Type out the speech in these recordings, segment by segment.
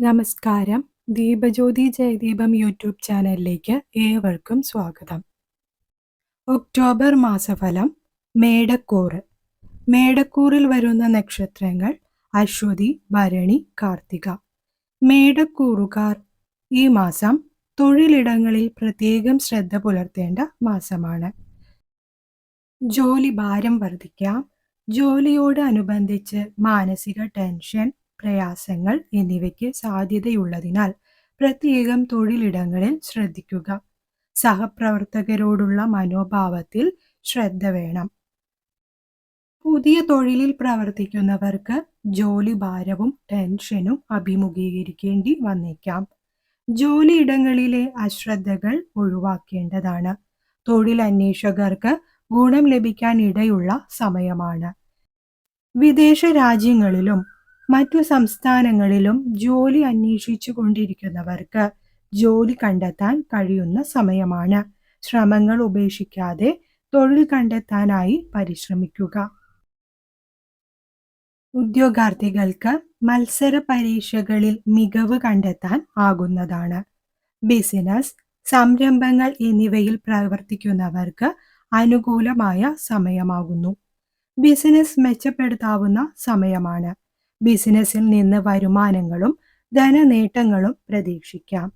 നമസ്കാരം. ദീപജ്യോതി ജയദീപം യൂട്യൂബ് ചാനലിലേക്ക് ഏവർക്കും സ്വാഗതം. ഒക്ടോബർ മാസഫലം. മേടക്കൂറ്. മേടക്കൂറിൽ വരുന്ന നക്ഷത്രങ്ങൾ അശ്വതി, ഭരണി, കാർത്തിക. മേടക്കൂറുകാർ ഈ മാസം തൊഴിലിടങ്ങളിൽ പ്രത്യേകം ശ്രദ്ധ പുലർത്തേണ്ട മാസമാണ്. ജോലി ഭാരം വർദ്ധിക്കാം. ജോലിയോട് അനുബന്ധിച്ച് മാനസിക ടെൻഷൻ, പ്രയാസങ്ങൾ എന്നിവയ്ക്ക് സാധ്യതയുള്ളതിനാൽ പ്രത്യേകം തൊഴിലിടങ്ങളിൽ ശ്രദ്ധിക്കുക. സഹപ്രവർത്തകരോടുള്ള മനോഭാവത്തിൽ ശ്രദ്ധ വേണം. പുതിയ തൊഴിലിൽ പ്രവർത്തിക്കുന്നവർക്ക് ജോലി ഭാരവും ടെൻഷനും അഭിമുഖീകരിക്കേണ്ടി വന്നേക്കാം. ജോലിയിടങ്ങളിലെ അശ്രദ്ധകൾ ഒഴിവാക്കേണ്ടതാണ്. തൊഴിലന്വേഷകർക്ക് ഗുണം ലഭിക്കാൻ ഇടയുള്ള സമയമാണ്. വിദേശ രാജ്യങ്ങളിലും മറ്റു സംസ്ഥാനങ്ങളിലും ജോലി അന്വേഷിച്ചു കൊണ്ടിരിക്കുന്നവർക്ക് ജോലി കണ്ടെത്താൻ കഴിയുന്ന സമയമാണ്. ശ്രമങ്ങൾ ഉപേക്ഷിക്കാതെ തൊഴിൽ കണ്ടെത്താനായി പരിശ്രമിക്കുക. ഉദ്യോഗാർത്ഥികൾക്ക് മത്സര പരീക്ഷകളിൽ മികവ് കണ്ടെത്താൻ ആകുന്നതാണ്. ബിസിനസ്, സംരംഭങ്ങൾ എന്നിവയിൽ പ്രവർത്തിക്കുന്നവർക്ക് അനുകൂലമായ സമയമാകുന്നു. ബിസിനസ് മെച്ചപ്പെടുത്താവുന്ന സമയമാണ്. ബിസിനസ്സിൽ നിന്ന് വരുമാനങ്ങളും ധനനേട്ടങ്ങളും പ്രതീക്ഷിക്കാം.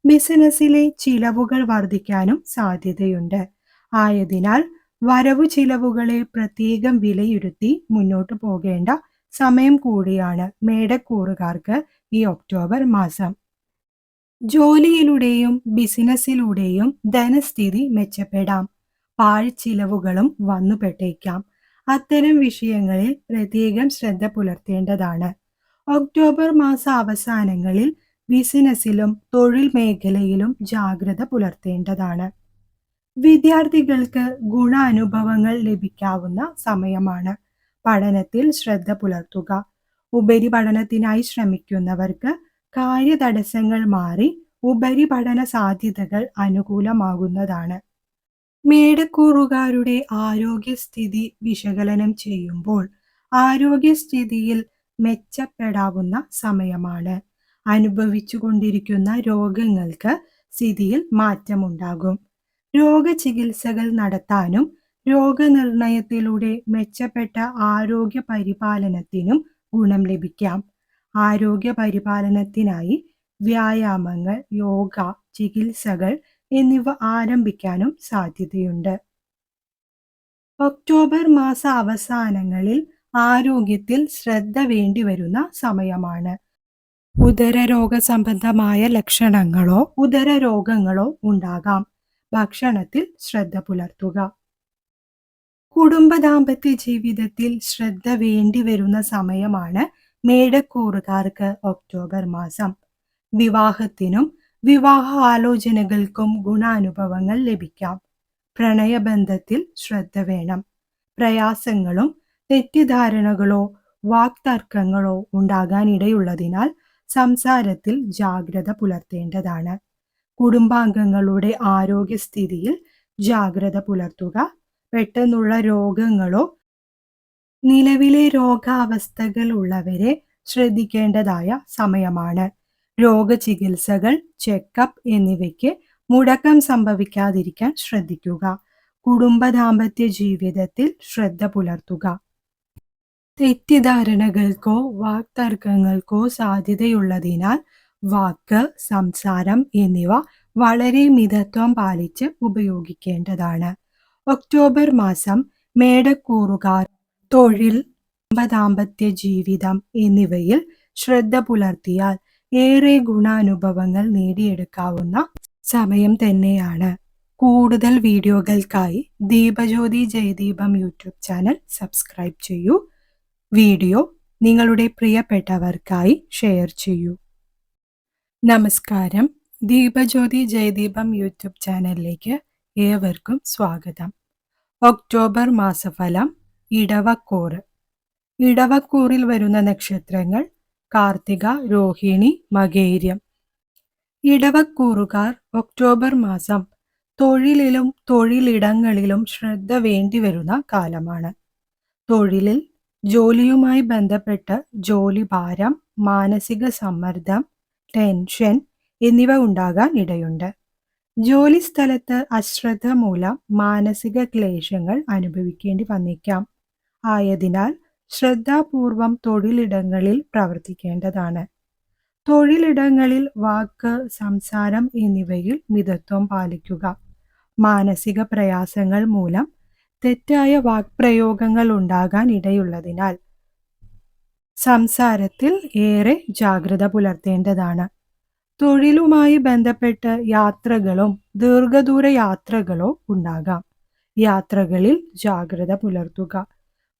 ബിസിനസ്സിലെ ചിലവുകൾ വർദ്ധിക്കാനും സാധ്യതയുണ്ട്. ആയതിനാൽ വരവു ചിലവുകളെ പ്രത്യേകം വിലയിരുത്തി മുന്നോട്ടു പോകേണ്ട സമയം കൂടിയാണ് മേടക്കൂറുകാർക്ക് ഈ ഒക്ടോബർ മാസം. ജോലിയിലൂടെയും ബിസിനസ്സിലൂടെയും ധനസ്ഥിതി മെച്ചപ്പെടാം. പാഴ്ചിലവുകളും വന്നുപെട്ടേക്കാം. അത്തരം വിഷയങ്ങളിൽ പ്രത്യേകം ശ്രദ്ധ പുലർത്തേണ്ടതാണ്. ഒക്ടോബർ മാസ അവസാനങ്ങളിൽ ബിസിനസ്സിലും തൊഴിൽ മേഖലയിലും ജാഗ്രത പുലർത്തേണ്ടതാണ്. വിദ്യാർത്ഥികൾക്ക് ഗുണാനുഭവങ്ങൾ ലഭിക്കാവുന്ന സമയമാണ്. പഠനത്തിൽ ശ്രദ്ധ പുലർത്തുക. ഉപരിപഠനത്തിനായി ശ്രമിക്കുന്നവർക്ക് കാര്യതടസ്സങ്ങൾ മാറി ഉപരിപഠന സാധ്യതകൾ അനുകൂലമാകുന്നതാണ്. മേടക്കൂറുകാരുടെ ആരോഗ്യസ്ഥിതി വിശകലനം ചെയ്യുമ്പോൾ ആരോഗ്യസ്ഥിതിയിൽ മെച്ചപ്പെടാവുന്ന സമയമാണ്. അനുഭവിച്ചു കൊണ്ടിരിക്കുന്ന രോഗങ്ങൾക്ക് സ്ഥിതിയിൽ മാറ്റമുണ്ടാകും. രോഗചികിത്സകൾ നടത്താനും രോഗനിർണയത്തിലൂടെ മെച്ചപ്പെട്ട ആരോഗ്യ പരിപാലനത്തിനും ഗുണം ലഭിക്കാം. ആരോഗ്യ പരിപാലനത്തിനായി വ്യായാമങ്ങൾ, യോഗ, ചികിത്സകൾ എന്നിവ ആരംഭിക്കാനും സാധ്യതയുണ്ട്. ഒക്ടോബർ മാസ അവസാനങ്ങളിൽ ആരോഗ്യത്തിൽ ശ്രദ്ധ വേണ്ടിവരുന്ന സമയമാണ്. ഉദരരോഗ സംബന്ധമായ ലക്ഷണങ്ങളോ ഉദരരോഗങ്ങളോ ഉണ്ടാകാം. ഭക്ഷണത്തിൽ ശ്രദ്ധ പുലർത്തുക. കുടുംബ ദാമ്പത്യ ജീവിതത്തിൽ ശ്രദ്ധ വേണ്ടിവരുന്ന സമയമാണ് മേടക്കൂറുകാർക്ക് ഒക്ടോബർ മാസം. വിവാഹത്തിനും വിവാഹ ആലോചനകൾക്കും ഗുണാനുഭവങ്ങൾ ലഭിക്കാം. പ്രണയബന്ധത്തിൽ ശ്രദ്ധ വേണം. പ്രയാസങ്ങളും തെറ്റിദ്ധാരണകളോ വാക്തർക്കങ്ങളോ ഉണ്ടാകാനിടയുള്ളതിനാൽ സംസാരത്തിൽ ജാഗ്രത പുലർത്തേണ്ടതാണ്. കുടുംബാംഗങ്ങളുടെ ആരോഗ്യസ്ഥിതിയിൽ ജാഗ്രത പുലർത്തുക. പെട്ടെന്നുള്ള രോഗങ്ങളോ നിലവിലെ രോഗാവസ്ഥകൾ ഉള്ളവരെ ശ്രദ്ധിക്കേണ്ടതായ സമയമാണ്. രോഗചികിത്സകൾ, ചെക്കപ്പ് എന്നിവയ്ക്ക് മുടക്കം സംഭവിക്കാതിരിക്കാൻ ശ്രദ്ധിക്കുക. കുടുംബ ദാമ്പത്യ ജീവിതത്തിൽ ശ്രദ്ധ പുലർത്തുക. തെറ്റിദ്ധാരണകൾക്കോ വാക്തർക്കങ്ങൾക്കോ സാധ്യതയുള്ളതിനാൽ വാക്ക്, സംസാരം എന്നിവ വളരെ മിതത്വം പാലിച്ച് ഉപയോഗിക്കേണ്ടതാണ്. ഒക്ടോബർ മാസം മേടക്കൂറുകാർ തൊഴിൽ, ദാമ്പത്യ ജീവിതം എന്നിവയിൽ ശ്രദ്ധ പുലർത്തിയാൽ ഏറെ ഗുണാനുഭവങ്ങൾ നേടിയെടുക്കാവുന്ന സമയം തന്നെയാണ്. കൂടുതൽ വീഡിയോകൾക്കായി Deepajyothi Jayadeepam YouTube channel subscribe ചെയ്യൂ. വീഡിയോ നിങ്ങളുടെ പ്രിയപ്പെട്ടവർക്കായി ഷെയർ ചെയ്യൂ. നമസ്കാരം. ദീപജ്യോതി ജയദീപം യൂട്യൂബ് ചാനലിലേക്ക് ഏവർക്കും സ്വാഗതം. ഒക്ടോബർ മാസഫലം. ഇടവക്കൂറ്. ഇടവക്കൂറിൽ വരുന്ന നക്ഷത്രങ്ങൾ കാർത്തിക, രോഹിണി, മകേര്യം. ഇടവക്കൂറുകാർ ഒക്ടോബർ മാസം തൊഴിലിലും തൊഴിലിടങ്ങളിലും ശ്രദ്ധ വേണ്ടിവരുന്ന കാലമാണ്. തൊഴിലിൽ ജോലിയുമായി ബന്ധപ്പെട്ട് ജോലിഭാരം, മാനസിക സമ്മർദ്ദം, ടെൻഷൻ എന്നിവ ഉണ്ടാകാൻ ഇടയുണ്ട്. ജോലിസ്ഥലത്ത് അശ്രദ്ധ മൂലം മാനസിക ക്ലേശങ്ങൾ അനുഭവിക്കേണ്ടി വന്നേക്കാം. ആയതിനാൽ ശ്രദ്ധാപൂർവം തൊഴിലിടങ്ങളിൽ പ്രവർത്തിക്കേണ്ടതാണ്. തൊഴിലിടങ്ങളിൽ വാക്ക്, സംസാരം എന്നിവയിൽ മിതത്വം പാലിക്കുക. മാനസിക പ്രയാസങ്ങൾ മൂലം തെറ്റായ വാക്പ്രയോഗങ്ങൾ ഉണ്ടാകാൻ ഇടയുള്ളതിനാൽ സംസാരത്തിൽ ഏറെ ജാഗ്രത പുലർത്തേണ്ടതാണ്. തൊഴിലുമായി ബന്ധപ്പെട്ട് യാത്രകളോ ദീർഘദൂര യാത്രകളോ ഉണ്ടാകാം. യാത്രകളിൽ ജാഗ്രത പുലർത്തുക.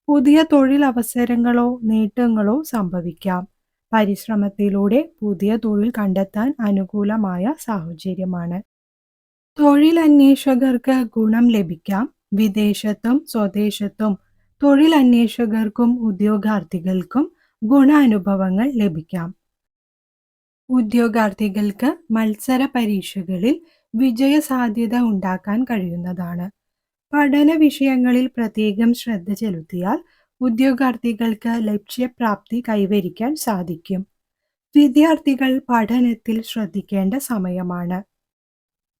പുതിയ തൊഴിലവസരങ്ങളോ നേട്ടങ്ങളോ സംഭവിക്കാം. പരിശ്രമത്തിലൂടെ പുതിയ തൊഴിൽ കണ്ടെത്താൻ അനുകൂലമായ സാഹചര്യമാണ്. തൊഴിലന്വേഷകർക്ക് ഗുണം ലഭിക്കാം. വിദേശത്തും സ്വദേശത്തും തൊഴിലന്വേഷകർക്കും ഉദ്യോഗാർത്ഥികൾക്കും ഗുണാനുഭവങ്ങൾ ലഭിക്കാം. ഉദ്യോഗാർത്ഥികൾക്ക് മത്സര പരീക്ഷകളിൽ വിജയസാധ്യത ഉണ്ടാക്കാൻ കഴിയുന്നതാണ്. പഠന വിഷയങ്ങളിൽ പ്രത്യേകം ശ്രദ്ധ ചെലുത്തിയാൽ ഉദ്യോഗാർത്ഥികൾക്ക് ലക്ഷ്യപ്രാപ്തി കൈവരിക്കാൻ സാധിക്കും. വിദ്യാർത്ഥികൾ പഠനത്തിൽ ശ്രദ്ധിക്കേണ്ട സമയമാണ്.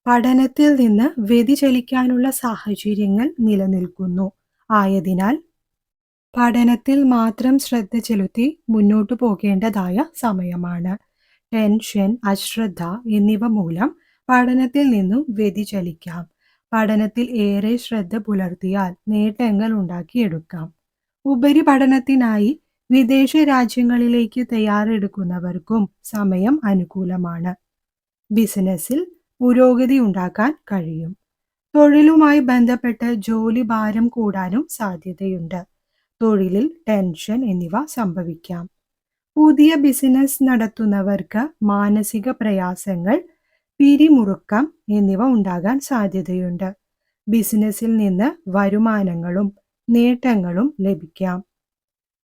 പഠനത്തിൽ നിന്ന് വ്യതിചലിക്കാനുള്ള സാഹചര്യങ്ങൾ നിലനിൽക്കുന്നു. ആയതിനാൽ പഠനത്തിൽ മാത്രം ശ്രദ്ധ ചെലുത്തി മുന്നോട്ടു പോകേണ്ടതായ സമയമാണ്. ടെൻഷൻ, അശ്രദ്ധ എന്നിവ മൂലം പഠനത്തിൽ നിന്നും വ്യതിചലിക്കാം. പഠനത്തിൽ ഏറെ ശ്രദ്ധ പുലർത്തിയാൽ നേട്ടങ്ങൾ ഉണ്ടാക്കിയെടുക്കാം. ഉപരിപഠനത്തിനായി വിദേശ രാജ്യങ്ങളിലേക്ക് തയ്യാറെടുക്കുന്നവർക്കും സമയം അനുകൂലമാണ്. ബിസിനസ്സിൽ പുരോഗതി ഉണ്ടാക്കാൻ കഴിയും. തൊഴിലുമായി ബന്ധപ്പെട്ട് ജോലി ഭാരം കൂടാനും സാധ്യതയുണ്ട്. തൊഴിലിൽ ടെൻഷൻ എന്നിവ സംഭവിക്കാം. പുതിയ ബിസിനസ് നടത്തുന്നവർക്ക് മാനസിക പ്രയാസങ്ങൾ, പിരിമുറുക്കം എന്നിവ ഉണ്ടാകാൻ സാധ്യതയുണ്ട്. ബിസിനസ്സിൽ നിന്ന് വരുമാനങ്ങളും നേട്ടങ്ങളും ലഭിക്കാം.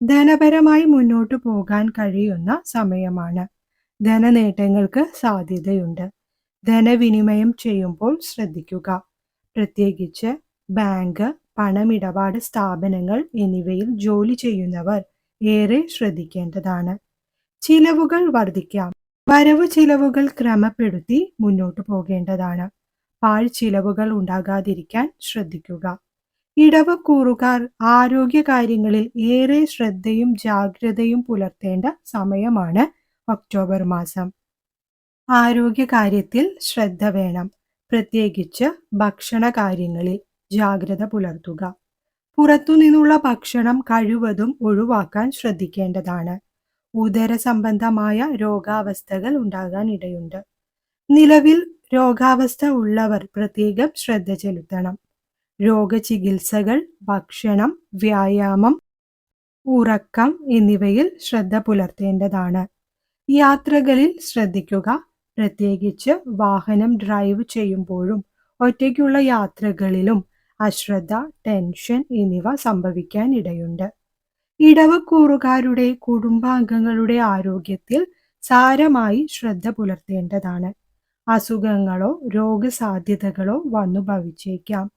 ധനപരമായി മുന്നോട്ടു പോകാൻ കഴിയുന്ന സമയമാണ്. ധനനേട്ടങ്ങൾക്ക് സാധ്യതയുണ്ട്. ധനവിനിമയം ചെയ്യുമ്പോൾ ശ്രദ്ധിക്കുക. പ്രത്യേകിച്ച് ബാങ്ക്, പണമിടപാട് സ്ഥാപനങ്ങൾ എന്നിവയിൽ ജോലി ചെയ്യുന്നവർ ഏറെ ശ്രദ്ധിക്കേണ്ടതാണ്. ചിലവുകൾ വർദ്ധിക്കാം. വരവ് ചിലവുകൾ ക്രമപ്പെടുത്തി മുന്നോട്ടു പോകേണ്ടതാണ്. പാഴ്ചിലവുകൾ ഉണ്ടാകാതിരിക്കാൻ ശ്രദ്ധിക്കുക. ഇടവക്കൂറുകാർ ആരോഗ്യകാര്യങ്ങളിൽ ഏറെ ശ്രദ്ധയും ജാഗ്രതയും പുലർത്തേണ്ട സമയമാണ് ഒക്ടോബർ മാസം. ആരോഗ്യകാര്യത്തിൽ ശ്രദ്ധ വേണം. പ്രത്യേകിച്ച് ഭക്ഷണ കാര്യങ്ങളിൽ ജാഗ്രത പുലർത്തുക. പുറത്തുനിന്നുള്ള ഭക്ഷണം കഴിവതും ഒഴിവാക്കാൻ ശ്രദ്ധിക്കേണ്ടതാണ്. ഉദര സംബന്ധമായ രോഗാവസ്ഥകൾ ഉണ്ടാകാൻ ഇടയുണ്ട്. നിലവിൽ രോഗാവസ്ഥ ഉള്ളവർ പ്രത്യേകം ശ്രദ്ധ ചെലുത്തണം. രോഗചികിത്സകൾ, ഭക്ഷണം, വ്യായാമം, ഉറക്കം എന്നിവയിൽ ശ്രദ്ധ പുലർത്തേണ്ടതാണ്. യാത്രകളിൽ ശ്രദ്ധിക്കുക. പ്രത്യേകിച്ച് വാഹനം ഡ്രൈവ് ചെയ്യുമ്പോഴും ഒറ്റയ്ക്കുള്ള യാത്രകളിലും അശ്രദ്ധ, ടെൻഷൻ എന്നിവ സംഭവിക്കാൻ ഇടയുണ്ട്. ഇടവക്കൂറുകാരുടെ കുടുംബാംഗങ്ങളുടെ ആരോഗ്യത്തിൽ സാരമായി ശ്രദ്ധ പുലർത്തേണ്ടതാണ്. അസുഖങ്ങളോ രോഗസാധ്യതകളോ വന്നു ഭവിച്ചേക്കാം.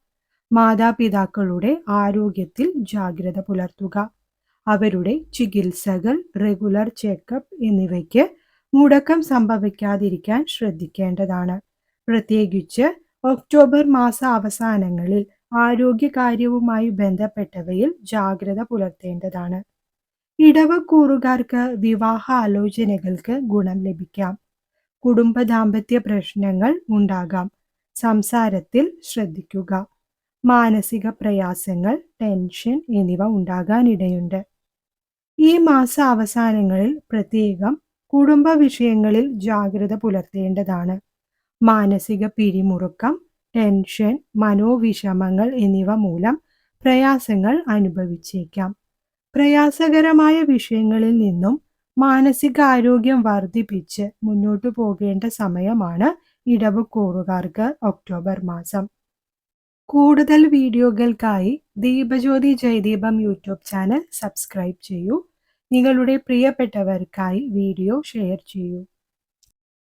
മാതാപിതാക്കളുടെ ആരോഗ്യത്തിൽ ജാഗ്രത പുലർത്തുക. അവരുടെ ചികിത്സകൾ, റെഗുലർ ചെക്കപ്പ് എന്നിവയ്ക്ക് മുടക്കം സംഭവിക്കാതിരിക്കാൻ ശ്രദ്ധിക്കേണ്ടതാണ്. പ്രത്യേകിച്ച് ഒക്ടോബർ മാസ അവസാനങ്ങളിൽ ആരോഗ്യകാര്യവുമായി ബന്ധപ്പെട്ടവയിൽ ജാഗ്രത പുലർത്തേണ്ടതാണ്. ഇടവക്കൂറുകാർക്ക് വിവാഹ ആലോചനകൾക്ക് ഗുണം ലഭിക്കാം. കുടുംബ ദാമ്പത്യ പ്രശ്നങ്ങൾ ഉണ്ടാകാം. സംസാരത്തിൽ ശ്രദ്ധിക്കുക. മാനസിക പ്രയാസങ്ങൾ, ടെൻഷൻ എന്നിവ ഉണ്ടാകാനിടയുണ്ട്. ഈ മാസ അവസാനങ്ങളിൽ പ്രത്യേകം കുടുംബ വിഷയങ്ങളിൽ ജാഗ്രത പുലർത്തേണ്ടതാണ്. മാനസിക പിരിമുറുക്കം, ടെൻഷൻ, മനോവിഷമങ്ങൾ എന്നിവ മൂലം പ്രയാസങ്ങൾ അനുഭവിച്ചേക്കാം. പ്രയാസകരമായ വിഷയങ്ങളിൽ നിന്നും മാനസികാരോഗ്യം വർദ്ധിപ്പിച്ച് മുന്നോട്ടു പോകേണ്ട സമയമാണ് ഇടവക്കൂറുകാർക്ക് ഒക്ടോബർ മാസം. കൂടുതൽ വീഡിയോകൾക്കായി Deepajyothi Jayadeepam YouTube channel subscribe ചെയ്യൂ. നിങ്ങളുടെ പ്രിയപ്പെട്ടവർക്കായി വീഡിയോ ഷെയർ ചെയ്യൂ.